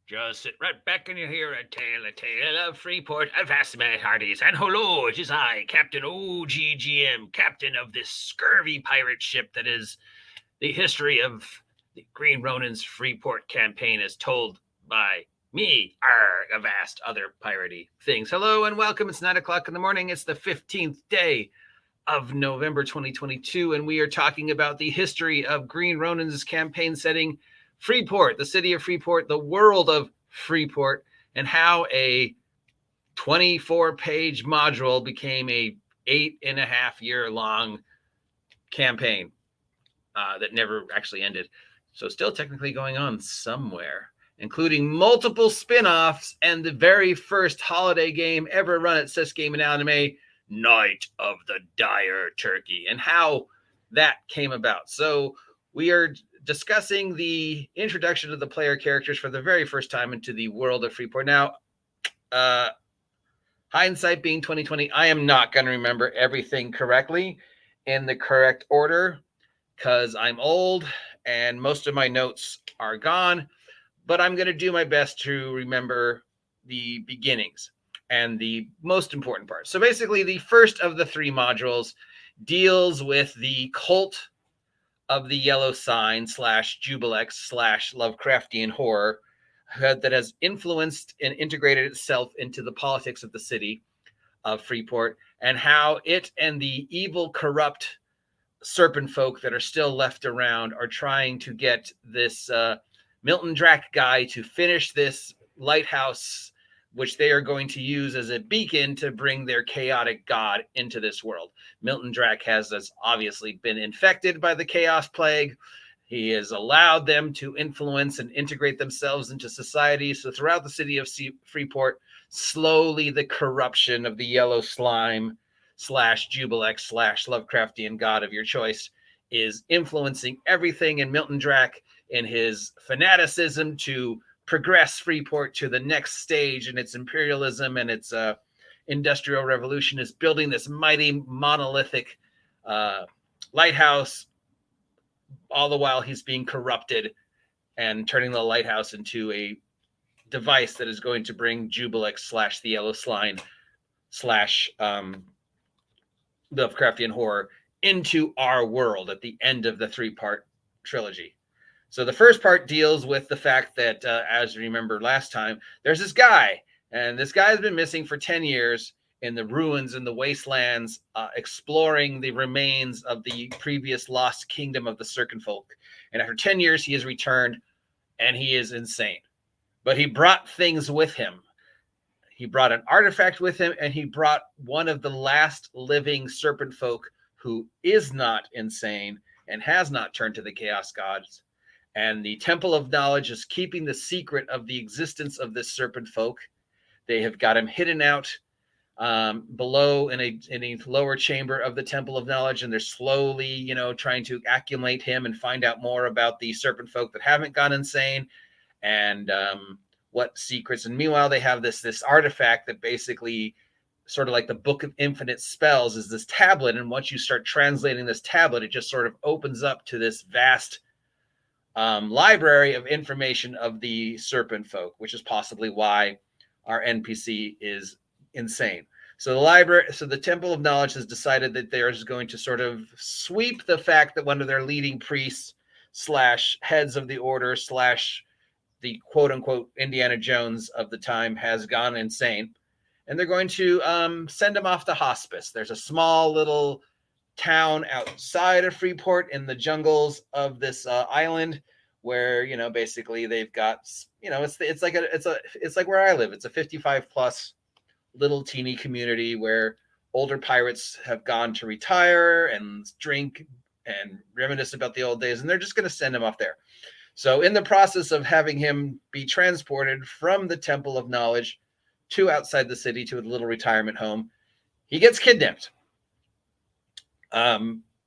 Just sit right back and you hear a tale of Freeport. Avast, my hearties, and hello, it is I, Captain OGGM, captain of this scurvy pirate ship that is the history of the Green Ronin's Freeport campaign as told by me, avast, other piratey things. Hello and welcome. It's 9 o'clock in the morning. It's the 15th day of November 2022, and we are talking about the history of Green Ronin's campaign setting, Freeport, the city of Freeport, the world of Freeport, and how a 24-page module became a 8.5-year-long campaign that never actually ended. So still technically going on somewhere, including multiple spin-offs and the very first holiday game ever run at Sis Game and Anime, Night of the Dire Turkey, and how that came about. So we are discussing the introduction of the player characters for the very first time into the world of Freeport. Now, hindsight being 2020, I am not going to remember everything correctly in the correct order because I'm old and most of my notes are gone, but I'm going to do my best to remember the beginnings and the most important part. So basically, the first of the three modules deals with the cult of the yellow sign / Jubilex / Lovecraftian horror that has influenced and integrated itself into the politics of the city of Freeport, and how it and the evil, corrupt serpent folk that are still left around are trying to get this Milton Drack guy to finish this lighthouse, which they are going to use as a beacon to bring their chaotic god into this world. Milton Drack has obviously been infected by the chaos plague. He has allowed them to influence and integrate themselves into society. So throughout the city of Freeport, slowly the corruption of the yellow slime / Jubilex / Lovecraftian god of your choice is influencing everything. And Milton Drack, in his fanaticism to progress Freeport to the next stage in its imperialism and its industrial revolution, is building this mighty monolithic lighthouse, all the while he's being corrupted and turning the lighthouse into a device that is going to bring Jubilex / the yellow slime / Lovecraftian horror into our world at the end of the 3-part trilogy. So the first part deals with the fact that, as you remember last time, there's this guy, and this guy has been missing for 10 years in the ruins in the wastelands, exploring the remains of the previous lost kingdom of the Serpent folk. And after 10 years, he has returned, and he is insane. But he brought things with him. He brought an artifact with him, and he brought one of the last living serpent folk who is not insane and has not turned to the chaos gods. And the Temple of Knowledge is keeping the secret of the existence of this serpent folk. They have got him hidden out below in a lower chamber of the Temple of Knowledge, and they're slowly, trying to accumulate him and find out more about the serpent folk that haven't gone insane and what secrets. And meanwhile, they have this artifact that basically, sort of like the Book of Infinite Spells, is this tablet. And once you start translating this tablet, it just sort of opens up to this vast library of information of the serpent folk, which is possibly why our NPC is insane. So the Temple of Knowledge has decided that they're just going to sort of sweep the fact that one of their leading priests / heads of the order / the quote unquote Indiana Jones of the time has gone insane, and they're going to send him off to hospice. There's a small little town outside of Freeport in the jungles of this island where, basically they've got, it's like where I live. It's a 55 plus little teeny community where older pirates have gone to retire and drink and reminisce about the old days, and they're just going to send him off there. So in the process of having him be transported from the Temple of Knowledge to outside the city to a little retirement home, he gets kidnapped.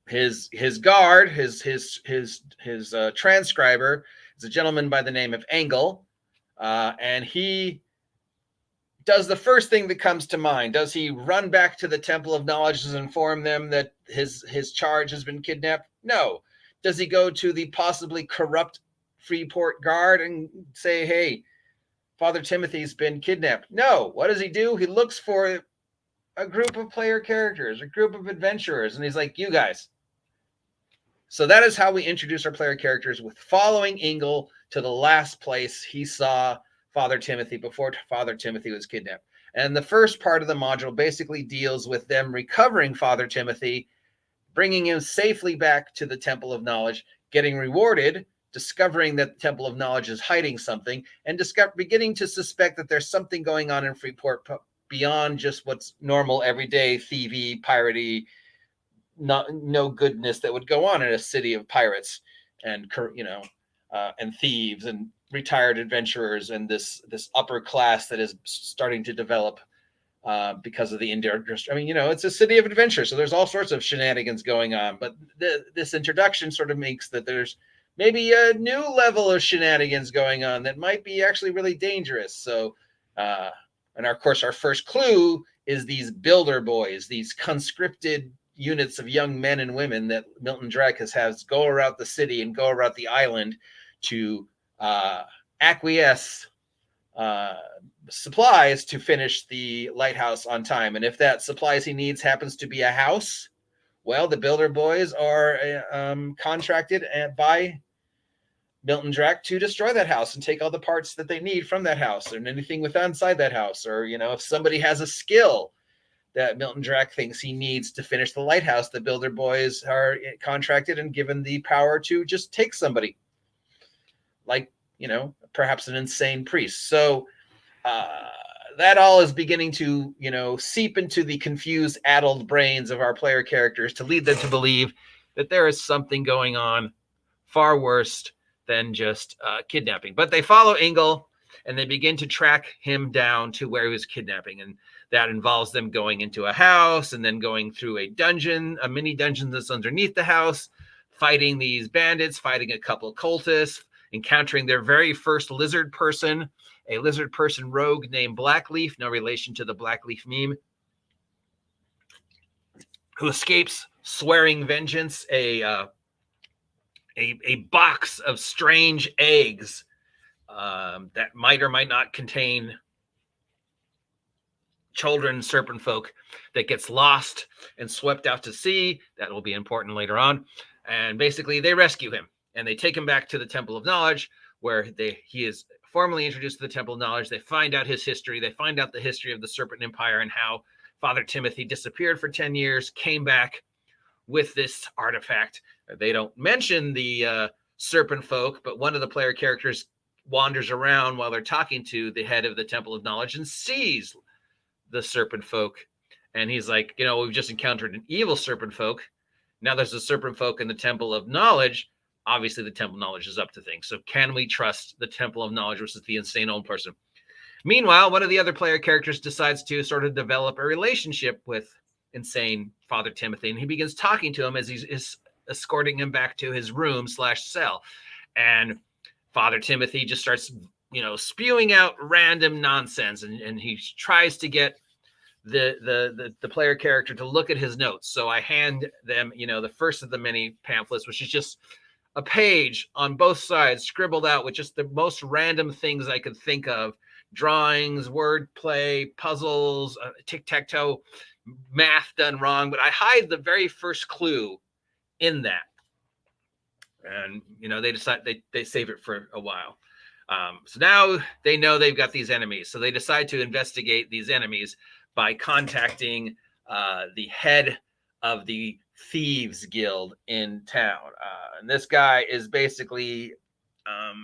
His guard, his transcriber, is a gentleman by the name of Angle, and he does the first thing that comes to mind. Does he run back to the Temple of Knowledge and inform them that his charge has been kidnapped? No. Does he go to the possibly corrupt Freeport guard and say, hey, Father Timothy's been kidnapped. No, what does he do? He looks for a group of player characters, a group of adventurers, and he's like, you guys. So that is how we introduce our player characters, with following Ingle to the last place he saw Father Timothy before Father Timothy was kidnapped. And the first part of the module basically deals with them recovering Father Timothy, bringing him safely back to the Temple of Knowledge, getting rewarded, discovering that the Temple of Knowledge is hiding something, and beginning to suspect that there's something going on in Freeport beyond just what's normal, everyday, thievy, piratey, no goodness that would go on in a city of pirates and and thieves and retired adventurers and this upper class that is starting to develop because of the industry. I mean, it's a city of adventure, so there's all sorts of shenanigans going on. But this introduction sort of makes that there's maybe a new level of shenanigans going on that might be actually really dangerous. So, and of course, our first clue is these builder boys, these conscripted units of young men and women that Milton Drake has go around the city and go around the island to acquiesce supplies to finish the lighthouse on time. And if that supplies he needs happens to be a house, well, the builder boys are contracted by Milton Drake to destroy that house and take all the parts that they need from that house and anything with inside that house. Or, if somebody has a skill that Milton Drake thinks he needs to finish the lighthouse, the builder boys are contracted and given the power to just take somebody, like, perhaps an insane priest. So that all is beginning to, seep into the confused, addled brains of our player characters to lead them to believe that there is something going on far worse than just kidnapping. But they follow Ingle and they begin to track him down to where he was kidnapping. And that involves them going into a house and then going through a dungeon, a mini dungeon that's underneath the house, fighting these bandits, fighting a couple of cultists, encountering their very first lizard person, a lizard person rogue named Blackleaf, no relation to the Blackleaf meme, who escapes swearing vengeance, a box of strange eggs that might or might not contain children serpent folk, that gets lost and swept out to sea. That will be important later on. And basically they rescue him and they take him back to the Temple of Knowledge, where he is formally introduced to the Temple of Knowledge. They find out his history. They find out the history of the Serpent Empire and how Father Timothy disappeared for 10 years, came back with this artifact. They don't mention the serpent folk, but one of the player characters wanders around while they're talking to the head of the Temple of Knowledge and sees the serpent folk. And he's like, we've just encountered an evil serpent folk. Now there's a serpent folk in the Temple of Knowledge. Obviously, the Temple of Knowledge is up to things. So can we trust the Temple of Knowledge versus the insane old person? Meanwhile, one of the other player characters decides to sort of develop a relationship with insane Father Timothy, and he begins talking to him as he's escorting him back to his room/cell. And Father Timothy just starts, spewing out random nonsense, and he tries to get the player character to look at his notes. So I hand them, the first of the many pamphlets, which is just a page on both sides scribbled out with just the most random things I could think of: drawings, wordplay, puzzles, tic-tac-toe, math done wrong. But I hide the very first clue in that. And, they decide they save it for a while. So now they know they've got these enemies. So they decide to investigate these enemies by contacting the head of the Thieves Guild in town. And this guy is basically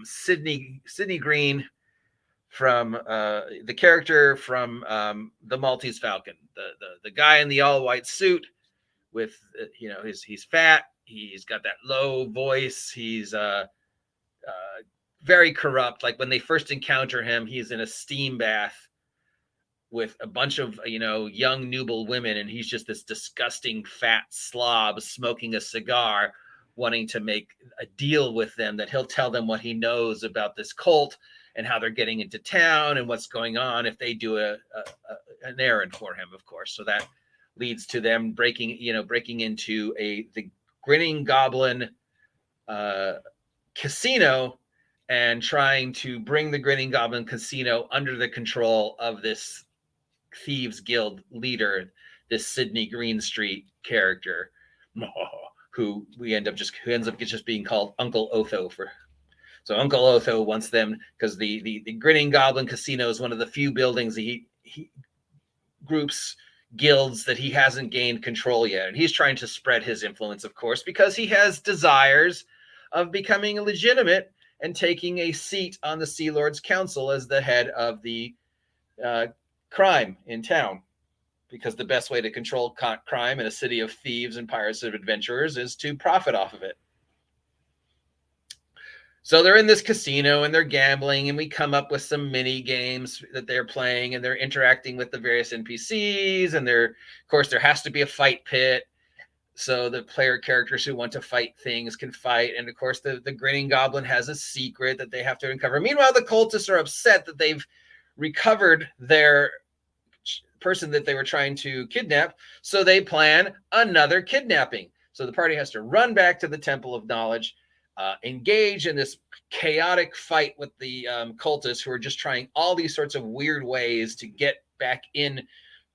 Sidney Green, from the character from the Maltese Falcon, the guy in the all white suit with, he's fat. He's got that low voice. He's very corrupt. Like when they first encounter him, he's in a steam bath with a bunch of, young nubile women. And he's just this disgusting fat slob smoking a cigar, wanting to make a deal with them that he'll tell them what he knows about this cult and how they're getting into town and what's going on if they do an errand for him, of course. So that leads to them breaking into the Grinning Goblin casino and trying to bring the Grinning Goblin Casino under the control of this Thieves Guild leader, this Sidney Greenstreet character, who ends up just being called Uncle Otho for. So Uncle Otho wants them, because the Grinning Goblin Casino is one of the few buildings he groups, guilds that he hasn't gained control yet. And he's trying to spread his influence, of course, because he has desires of becoming legitimate and taking a seat on the Sea Lords Council as the head of the crime in town. Because the best way to control crime in a city of thieves and pirates and adventurers is to profit off of it. So they're in this casino and they're gambling, and we come up with some mini games that they're playing, and they're interacting with the various NPCs. And of course, there has to be a fight pit. So the player characters who want to fight things can fight. And of course, the Grinning Goblin has a secret that they have to uncover. Meanwhile, the cultists are upset that they've recovered their person that they were trying to kidnap. So they plan another kidnapping. So the party has to run back to the Temple of Knowledge, engage in this chaotic fight with the cultists, who are just trying all these sorts of weird ways to get back in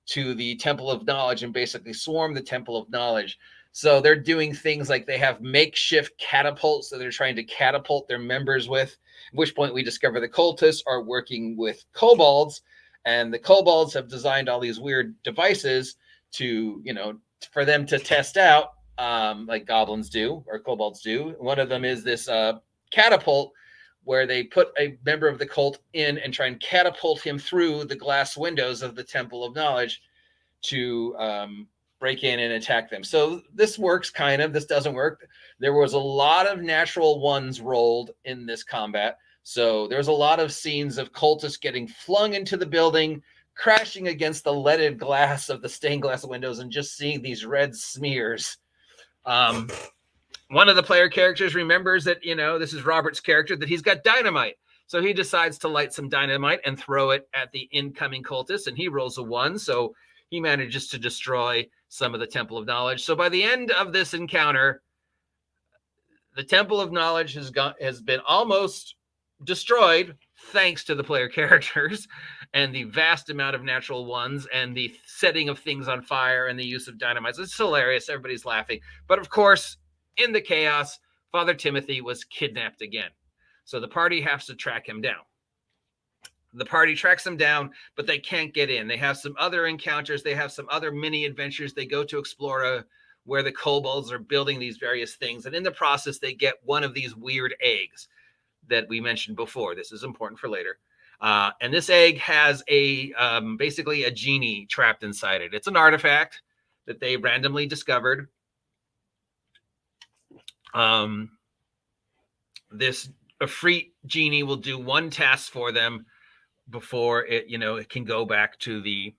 to the Temple of Knowledge and basically swarm the Temple of Knowledge. So they're doing things like they have makeshift catapults that they're trying to catapult their members with, at which point we discover the cultists are working with kobolds, and the kobolds have designed all these weird devices to, for them to test out, like goblins do or kobolds do. One of them is this catapult, where they put a member of the cult in and try and catapult him through the glass windows of the Temple of Knowledge to break in and attack them. So this works kind of. This doesn't work. There was a lot of natural ones rolled in this combat. So there's a lot of scenes of cultists getting flung into the building, crashing against the leaded glass of the stained glass windows, and just seeing these red smears. One of the player characters remembers that, this is Robert's character, that he's got dynamite. So he decides to light some dynamite and throw it at the incoming cultists, and he rolls a 1. So he manages to destroy some of the Temple of Knowledge. So by the end of this encounter, the Temple of Knowledge has been almost destroyed, thanks to the player characters and the vast amount of natural ones and the setting of things on fire and the use of dynamite. It's hilarious. Everybody's laughing. But of course, in the chaos, Father Timothy was kidnapped again. So the party has to track him down. The party tracks him down, but they can't get in. They have some other encounters. They have some other mini adventures. They go to explore where the kobolds are building these various things. And in the process, they get one of these weird eggs that we mentioned before. This is important for later. And this egg has basically a genie trapped inside it. It's an artifact that they randomly discovered. This Efreet genie will do one task for them before it can go back to the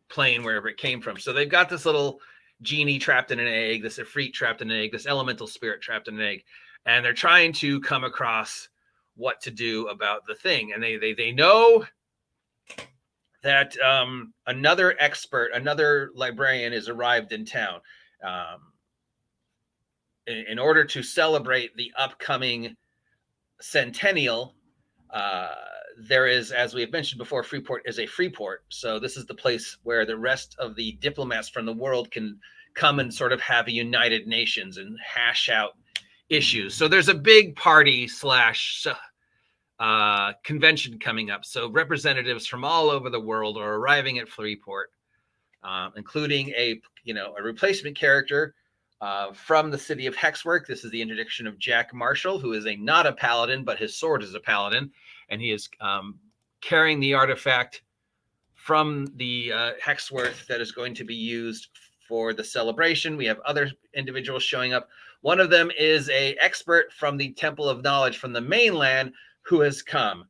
plane wherever it came from. So they've got this little genie trapped in an egg, this Efreet trapped in an egg, this elemental spirit trapped in an egg, and they're trying to come across what to do about the thing. And they know that another expert, another librarian, has arrived in town. In order to celebrate the upcoming centennial, there is, as we have mentioned before, Freeport is a free port. So this is the place where the rest of the diplomats from the world can come and sort of have a United Nations and hash out issues. So there's a big party / convention coming up. So representatives from all over the world are arriving at Freeport, including a replacement character from the city of Hexwork. This is the introduction of Jack Marshall, who is not a paladin, but his sword is a paladin. And he is carrying the artifact from the Hexworth that is going to be used for the celebration. We have other individuals showing up. One of them is an expert from the Temple of Knowledge from the mainland who has come.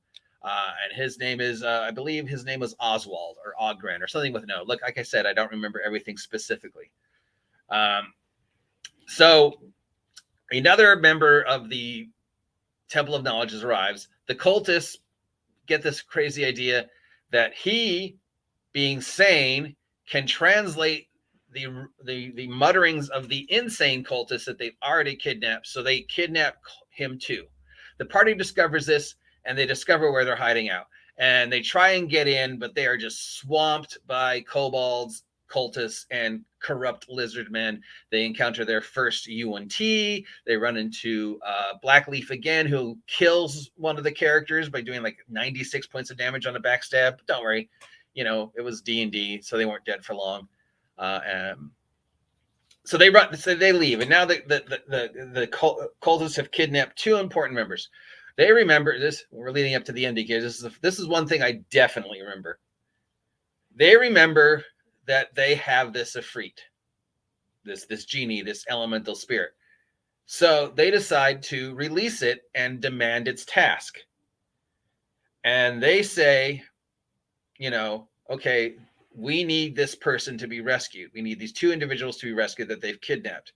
And his name is, I believe his name was Oswald or Ogren or something with an O. Look, like I said, I don't remember everything specifically. So another member of the Temple of Knowledge arrives. The cultists get this crazy idea that he, being sane, can translate the mutterings of the insane cultists that they've already kidnapped. So they kidnap him too. The party discovers this, and they discover where they're hiding out. And they try and get in, but they are just swamped by kobolds, cultists, and corrupt lizard men. They encounter their first UNT. They run into Blackleaf again, who kills one of the characters by doing like 96 points of damage on a backstab. But don't worry, it was D&D, so they weren't dead for long. So they run. So they leave, and now the cultists have kidnapped 2 important members. They remember this. We're leading up to the ending here. This is one thing I definitely remember. They remember that they have this Ifrit, this genie, this elemental spirit. So they decide to release it and demand its task. And they say, okay, we need this person to be rescued. We need these 2 individuals to be rescued that they've kidnapped.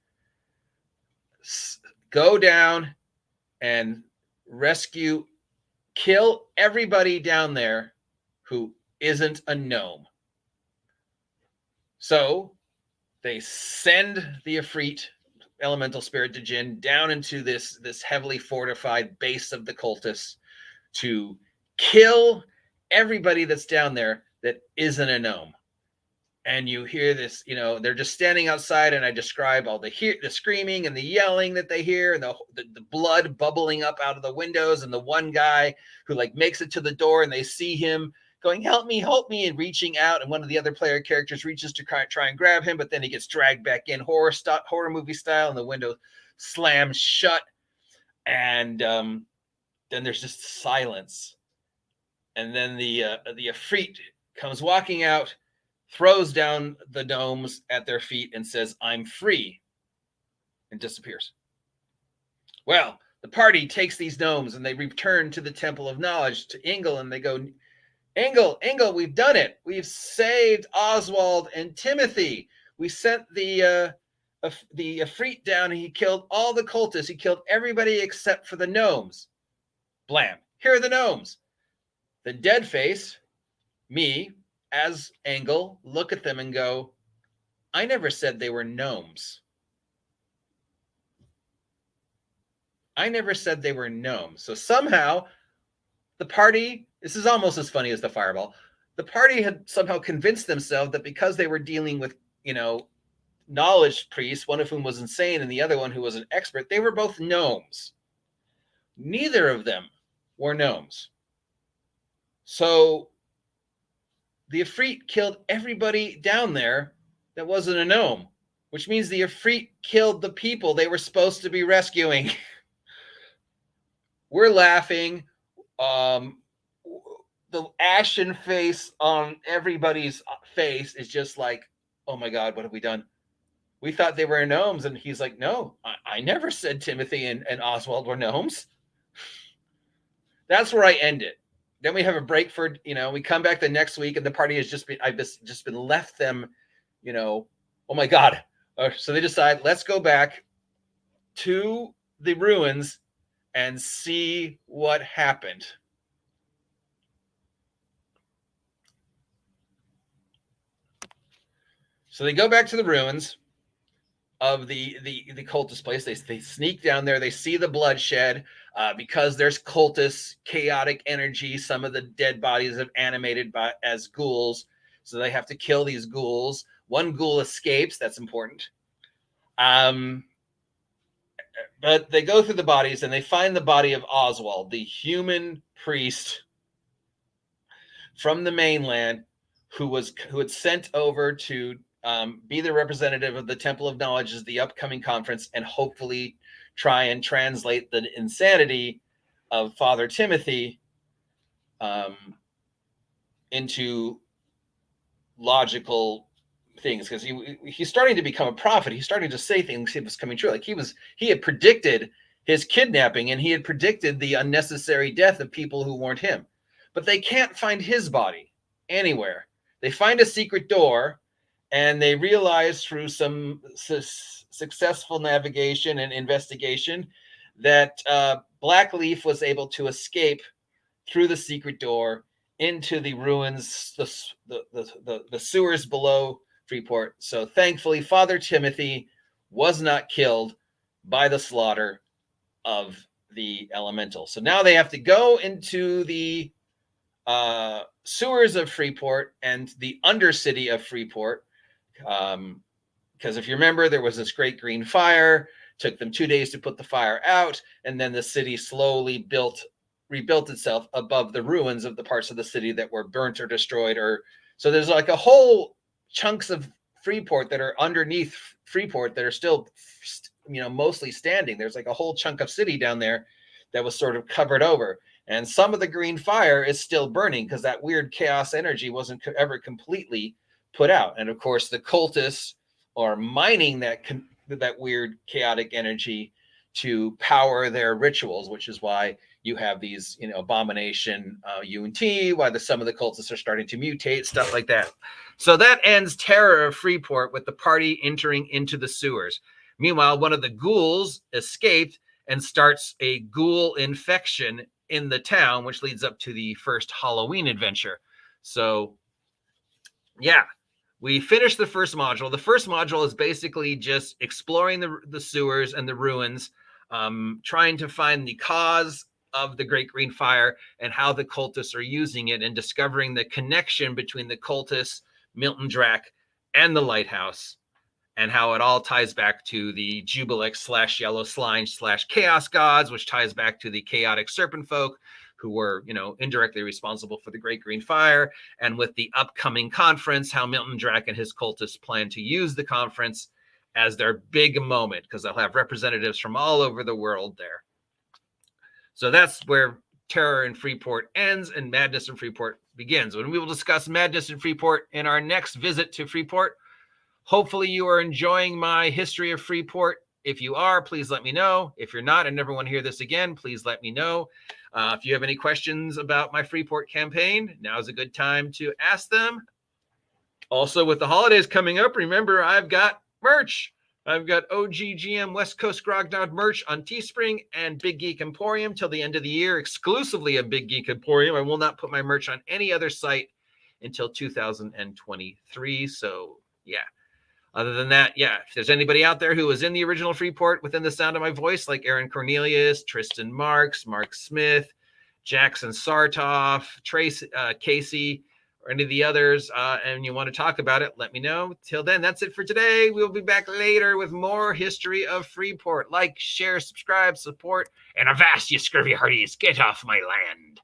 Go down and rescue, kill everybody down there who isn't a gnome. So they send the Ifrit, elemental spirit to Jinn, down into this heavily fortified base of the cultists to kill everybody that's down there that isn't a gnome. And you hear this, they're just standing outside, and I describe all the screaming and the yelling that they hear, and the blood bubbling up out of the windows, and the one guy who makes it to the door, and they see him going, help me, and reaching out, and one of the other player characters reaches to try and grab him, but then he gets dragged back in horror movie style, and the window slams shut, and then there's just silence, and then the Ifrit comes walking out, throws down the gnomes at their feet and says, I'm free, and disappears. Well, the party takes these gnomes and they return to the Temple of Knowledge to Engel, and they go, Engel, we've done it. We've saved Oswald and Timothy. We sent the Ifrit down, and he killed all the cultists. He killed everybody except for the gnomes. Blam. Here are the gnomes. The dead face, me, as Engel, look at them and go, I never said they were gnomes. I never said they were gnomes. So somehow the party, this is almost as funny as the fireball, the party had somehow convinced themselves that because they were dealing with, knowledge priests, one of whom was insane and the other one who was an expert, they were both gnomes. Neither of them were gnomes. So the Ifrit killed everybody down there that wasn't a gnome, which means the Ifrit killed the people they were supposed to be rescuing. We're laughing. The ashen face on everybody's face is just like, oh my God, what have we done? We thought they were gnomes. And he's like, no, I never said Timothy and Oswald were gnomes. That's where I end it. Then we have a break for, we come back the next week, and the party has I've just been left them, oh my God. So they decide, let's go back to the ruins and see what happened. So they go back to the ruins of the cultist place. They sneak down there. They see the bloodshed because there's cultists, chaotic energy. Some of the dead bodies have animated as ghouls, so they have to kill these ghouls. One ghoul escapes. That's important. But they go through the bodies, and they find the body of Oswald, the human priest from the mainland, who had sent over to be the representative of the Temple of Knowledge as the upcoming conference, and hopefully try and translate the insanity of Father Timothy into logical things, because he's starting to become a prophet. He's starting to say things that was coming true. Like he had predicted his kidnapping, and he had predicted the unnecessary death of people who weren't him. But they can't find his body anywhere. They find a secret door, and they realize through some successful navigation and investigation that Blackleaf was able to escape through the secret door into the ruins, the sewers below Freeport. So thankfully, Father Timothy was not killed by the slaughter of the elemental. So now they have to go into the sewers of Freeport and the undercity of Freeport. Because if you remember, there was this great green fire. Took them 2 days to put the fire out, and then the city slowly rebuilt itself above the ruins of the parts of the city that were burnt or destroyed. So there's like a whole chunks of Freeport that are underneath Freeport that are still, mostly standing. There's like a whole chunk of city down there that was sort of covered over. And some of the green fire is still burning because that weird chaos energy wasn't ever completely put out. And of course, the cultists are mining that weird chaotic energy to power their rituals, which is why you have these, abomination UNT, why some of the cultists are starting to mutate, stuff like that. So that ends Terror of Freeport with the party entering into the sewers. Meanwhile, one of the ghouls escaped and starts a ghoul infection in the town, which leads up to the first Halloween adventure. So, yeah, we finished the first module. The first module is basically just exploring the sewers and the ruins, trying to find the cause of the Great Green Fire and how the cultists are using it, and discovering the connection between the cultists, Milton Drac, and the lighthouse, and how it all ties back to the Jubilix / Yellow Slime / Chaos Gods, which ties back to the chaotic serpent folk who were, indirectly responsible for the Great Green Fire. And with the upcoming conference, how Milton Drac and his cultists plan to use the conference as their big moment, because they'll have representatives from all over the world there. So that's where Terror in Freeport ends and Madness in Freeport begins. When we will discuss Madness in Freeport in our next visit to Freeport. Hopefully you are enjoying my history of Freeport. If you are, please let me know. If you're not and never want to hear this again, please let me know. If you have any questions about my Freeport campaign, now's a good time to ask them. Also, with the holidays coming up, remember, I've got merch. I've got OGGM West Coast Grognard merch on Teespring and Big Geek Emporium till the end of the year, exclusively at Big Geek Emporium. I will not put my merch on any other site until 2023. So, yeah. Other than that, yeah, if there's anybody out there who was in the original Freeport within the sound of my voice, like Aaron Cornelius, Tristan Marks, Mark Smith, Jackson Sartoff, Trace, Casey, or any of the others, and you want to talk about it, let me know. Till then, that's it for today. We'll be back later with more history of Freeport. Like, share, subscribe, support, and avast, you scurvy hearties, get off my land.